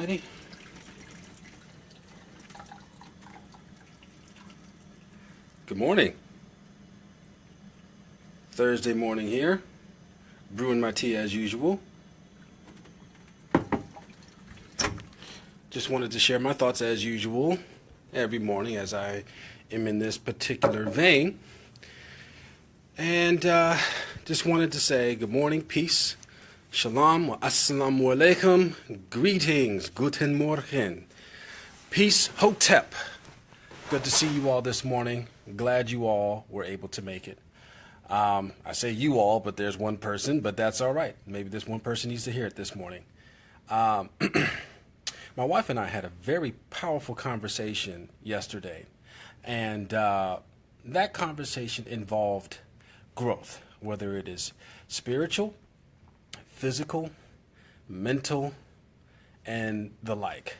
righty. Good morning. Thursday morning here. Brewing my tea as usual. Just wanted to share my thoughts as usual every morning as I am in this particular vein. And just wanted to say good morning, peace, shalom, wa assalamu alaikum, greetings, guten morgen, peace, hotep. Good to see you all this morning. Glad you all were able to make it. I say you all, but there's one person, but that's all right. Maybe this one person needs to hear it this morning. My wife and I had a very powerful conversation yesterday, and that conversation involved growth, whether it is spiritual, physical, mental, and the like.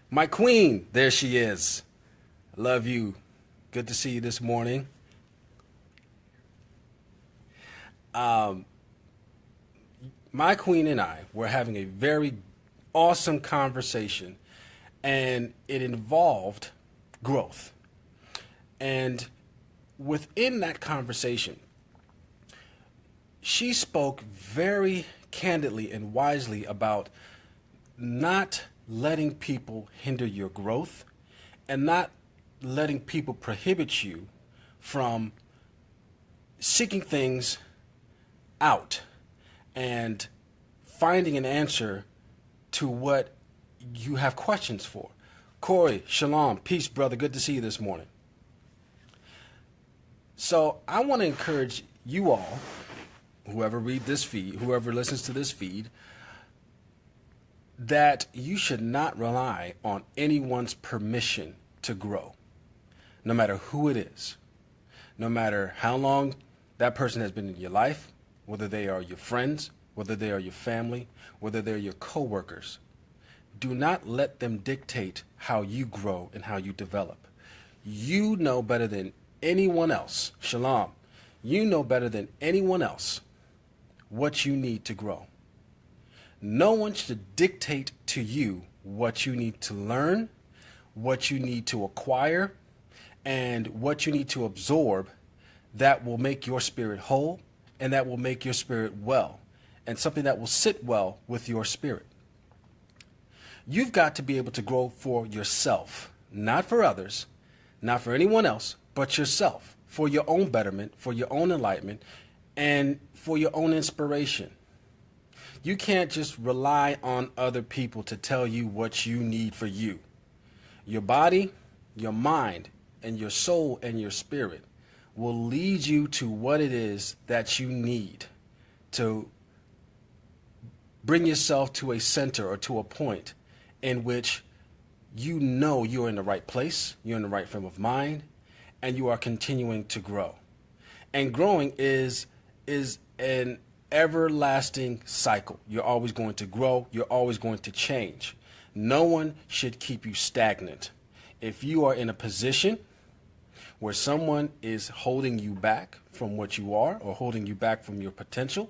My queen, there she is. Love you. Good to see you this morning. My queen and I were having a very awesome conversation, and it involved growth. And within that conversation, she spoke very candidly and wisely about not letting people hinder your growth and not letting people prohibit you from seeking things out and finding an answer to what you have questions for. Corey, shalom, peace, brother. Good to see you this morning. So I want to encourage you all, whoever read this feed, whoever listens to this feed, that you should not rely on anyone's permission to grow, no matter who it is, no matter how long that person has been in your life, whether they are your friends, whether they are your family, whether they're your coworkers. Do not let them dictate how you grow and how you develop. You know better than anyone else, shalom, you know better than anyone else what you need to grow. No one should dictate to you what you need to learn, what you need to acquire, and what you need to absorb that will make your spirit whole and that will make your spirit well, and something that will sit well with your spirit. You've got to be able to grow for yourself, not for others, not for anyone else, but yourself, for your own betterment, for your own enlightenment, and for your own inspiration. You can't just rely on other people to tell you what you need for you. Your body, your mind, and your soul and your spirit will lead you to what it is that you need to bring yourself to a center or to a point in which you know you're in the right place, you're in the right frame of mind, and you are continuing to grow. And growing is an everlasting cycle. You're always going to grow, you're always going to change. No one should keep you stagnant. If you are in a position where someone is holding you back from what you are or holding you back from your potential,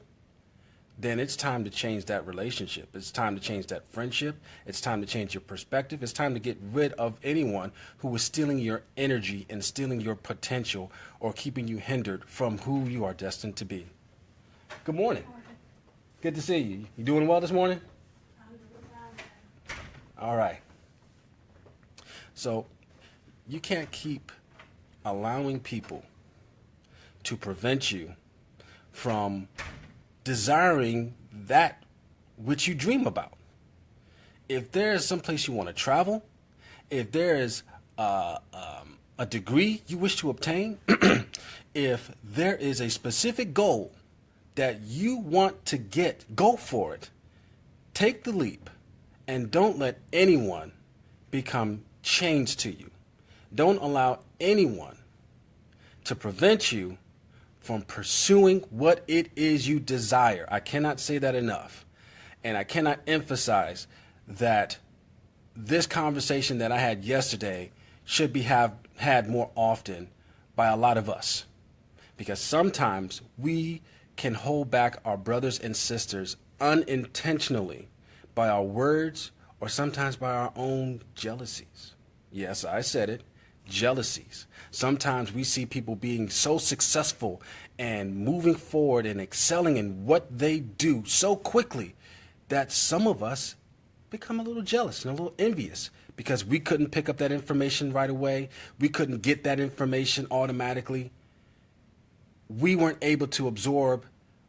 then it's time to change that relationship. It's time to change that friendship. It's time to change your perspective. It's time to get rid of anyone who is stealing your energy and stealing your potential or keeping you hindered from who you are destined to be. Good morning. Good to see you. You doing well this morning? All right. So you can't keep allowing people to prevent you from desiring that which you dream about. If there is some place you want to travel, if there is a degree you wish to obtain, if there is a specific goal that you want to get, go for it. Take the leap and don't let anyone become chains to you. Don't allow anyone to prevent you from pursuing what it is you desire. I cannot say that enough. And I cannot emphasize that this conversation that I had yesterday should be had more often by a lot of us. Because sometimes we can hold back our brothers and sisters unintentionally by our words or sometimes by our own jealousies. Yes, I said it, jealousies. Sometimes we see people being so successful and moving forward and excelling in what they do so quickly that some of us become a little jealous and a little envious because we couldn't pick up that information right away. We couldn't get that information automatically. We weren't able to absorb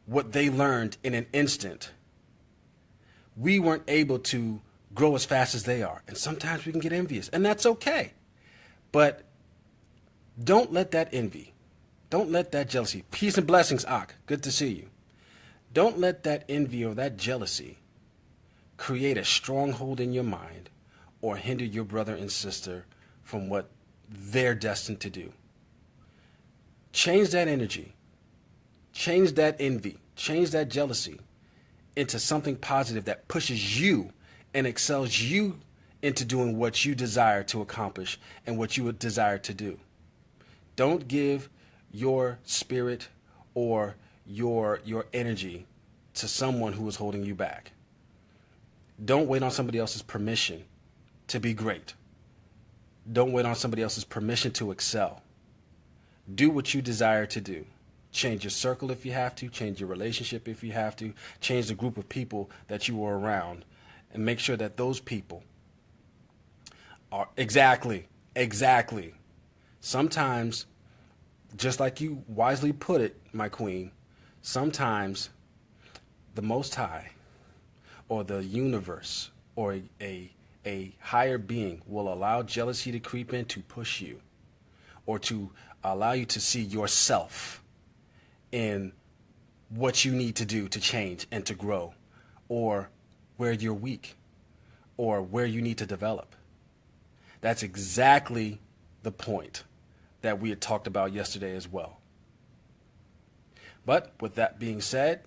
what they learned in an instant. We weren't able to grow as fast as they are. And sometimes we can get envious, and that's okay. But don't let that envy, don't let that jealousy, peace and blessings, Ak, good to see you. Don't let that envy or that jealousy create a stronghold in your mind or hinder your brother and sister from what they're destined to do. Change that energy, change that envy, change that jealousy into something positive that pushes you and excels you into doing what you desire to accomplish and what you would desire to do. Don't give your spirit or your energy to someone who is holding you back. Don't wait on somebody else's permission to be great. Don't wait on somebody else's permission to excel. Do what you desire to do. Change your circle if you have to, change your relationship if you have to, change the group of people that you are around, and make sure that those people are exactly. Sometimes, just like you wisely put it, my queen, sometimes the Most High or the universe or a higher being will allow jealousy to creep in to push you or to allow you to see yourself in what you need to do to change and to grow, or where you're weak, or where you need to develop. That's exactly the point that we had talked about yesterday as well. But with that being said,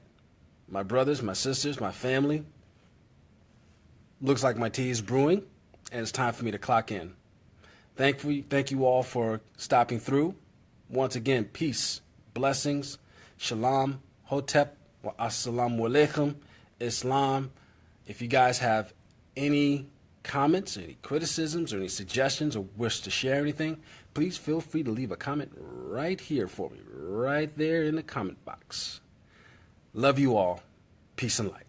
my brothers, my sisters, my family, looks like my tea is brewing, and it's time for me to clock in. Thank you all for stopping through. Once again, peace, blessings, shalom, hotep, wa assalamu alaikum, Islam. If you guys have any comments, any criticisms, or any suggestions, or wish to share anything, please feel free to leave a comment right here for me, right there in the comment box. Love you all. Peace and light.